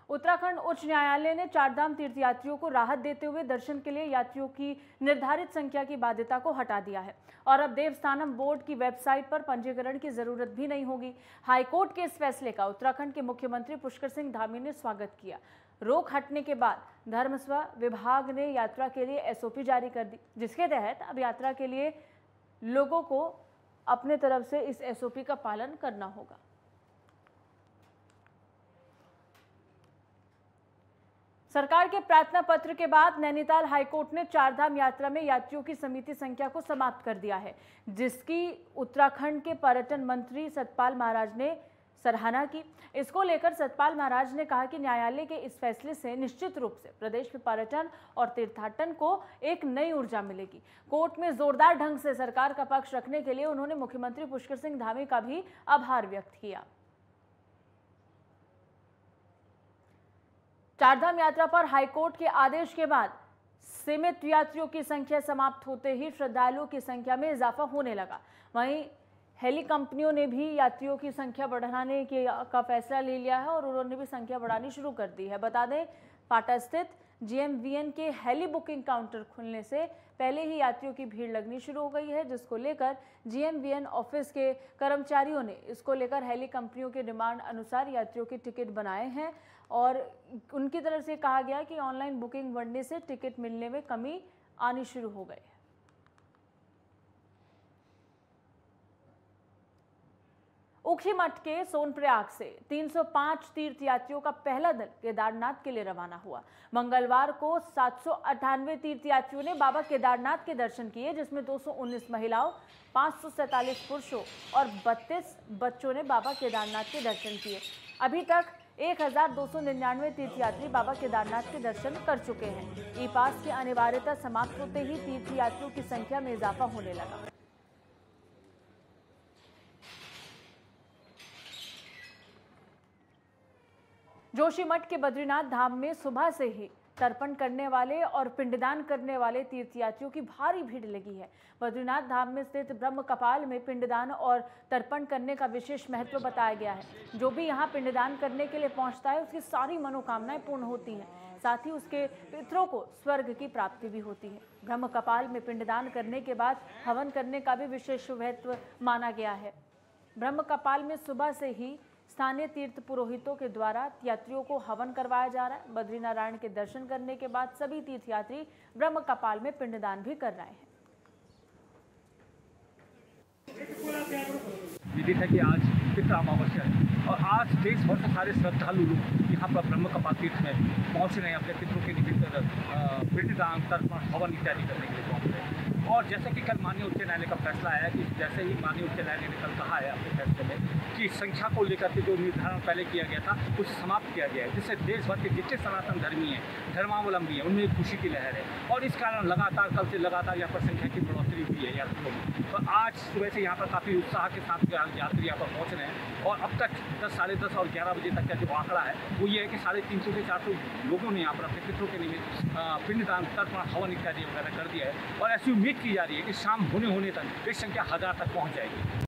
उत्तराखंड उच्च न्यायालय ने चारधाम तीर्थयात्रियों को राहत देते हुए दर्शन के लिए यात्रियों की निर्धारित संख्या की बाध्यता को हटा दिया है और अब देवस्थानम बोर्ड की वेबसाइट पर पंजीकरण की जरूरत भी नहीं होगी। हाईकोर्ट के इस फैसले का उत्तराखंड के मुख्यमंत्री पुष्कर सिंह धामी ने स्वागत किया। रोक हटने के बाद धर्मस्व विभाग ने यात्रा के लिए एसओपी जारी कर दी, जिसके तहत अब यात्रा के लिए लोगों को अपने तरफ से इस एसओपी का पालन करना होगा। सरकार के प्रार्थना पत्र के बाद नैनीताल हाईकोर्ट ने चारधाम यात्रा में यात्रियों की सीमित संख्या को समाप्त कर दिया है, जिसकी उत्तराखंड के पर्यटन मंत्री सतपाल महाराज ने सराहना की। इसको लेकर सतपाल महाराज ने कहा कि न्यायालय के इस फैसले से निश्चित रूप से प्रदेश में पर्यटन और तीर्थाटन को एक नई ऊर्जा मिलेगी। कोर्ट में जोरदार ढंग से सरकार का पक्ष रखने के लिए उन्होंने मुख्यमंत्री पुष्कर सिंह धामी का भी आभार व्यक्त किया। चारधाम यात्रा पर हाईकोर्ट के आदेश के बाद सीमित यात्रियों की संख्या समाप्त होते ही श्रद्धालुओं की संख्या में इजाफा होने लगा। वहीं हेली कंपनियों ने भी यात्रियों की संख्या बढ़ाने का फैसला ले लिया है और उन्होंने भी संख्या बढ़ानी शुरू कर दी है। बता दें, पाटा स्थित GMVN के हेली बुकिंग काउंटर खुलने से पहले ही यात्रियों की भीड़ लगनी शुरू हो गई है, जिसको लेकर GMVN ऑफिस के कर्मचारियों ने इसको लेकर हेली कंपनियों के डिमांड अनुसार यात्रियों के टिकट बनाए हैं और उनकी तरफ से कहा गया कि ऑनलाइन बुकिंग बढ़ने से टिकट मिलने में कमी आनी शुरू हो गई है। ऊखीमठ के सोनप्रयाग से 305 तीर्थयात्रियों का पहला दल केदारनाथ के लिए रवाना हुआ। मंगलवार को 798 तीर्थयात्रियों ने बाबा केदारनाथ के दर्शन किए, जिसमें 219 महिलाओं, 547 पुरुषों और 32 बच्चों ने बाबा केदारनाथ के दर्शन किए। अभी तक 1299 तीर्थयात्री बाबा केदारनाथ के दर्शन कर चुके हैं। ई पास की अनिवार्यता समाप्त होते ही तीर्थयात्रियों की संख्या में इजाफा होने लगा। जोशीमठ के बद्रीनाथ धाम में सुबह से ही तर्पण करने वाले और पिंडदान करने वाले तीर्थयात्रियों की भारी भीड़ लगी है। बद्रीनाथ धाम में स्थित ब्रह्म कपाल में पिंडदान और तर्पण करने का विशेष महत्व बताया गया है। जो भी यहाँ पिंडदान करने के लिए पहुँचता है, उसकी सारी मनोकामनाएं पूर्ण होती हैं, साथ ही उसके पितरों को स्वर्ग की प्राप्ति भी होती है। ब्रह्म कपाल में पिंडदान करने के बाद हवन करने का भी विशेष महत्व माना गया है। ब्रह्म कपाल में सुबह से ही स्थानीय तीर्थ पुरोहितों के द्वारा यात्रियों को हवन करवाया जा रहा है। बद्रीनारायण के दर्शन करने के बाद सभी तीर्थयात्री ब्रह्म कपाल में पिंडदान भी कर रहे हैं। विदित है कि आज पितृ अमावस्या है और आज देश भर से सारे श्रद्धालु लोग यहाँ पर ब्रह्म कपाल तीर्थ में पहुँच रहे हैं अपने पितरों के निमित्त पिंडदान, तर्पण, हवन इत्यादि करने के लिए पहुँच रहे हैं। और जैसे कि कल माननीय उच्च न्यायालय का फैसला आया कि जैसे ही माननीय उच्च न्यायालय ने कल कहा है अपने फैसले में कि संख्या को लेकर के जो निर्धारण पहले किया गया था उसे समाप्त किया गया है, जिससे देश भर के जितने सनातन धर्मी हैं, धर्मावलंबी हैं, उनमें खुशी की लहर है और इस कारण लगातार कल से लगातार यहाँ पर संख्या की बढ़ोतरी हुई है यात्रियों में। तो आज सुबह से यहाँ पर काफ़ी उत्साह के साथ यात्री यहाँ पर पहुँच रहे हैं और अब तक 10, साढ़े 10 और 11 बजे तक का जो आंकड़ा है वो ये है कि 350 से 400 लोगों ने यहाँ पर अपने पितरों के निमित्त पिंडदान, तर्पण, हवन इत्यादि वगैरह कर दिया है और ऐसी उम्मीद की जा रही है कि शाम होने तक इस संख्या 1000 तक पहुँच जाएगी।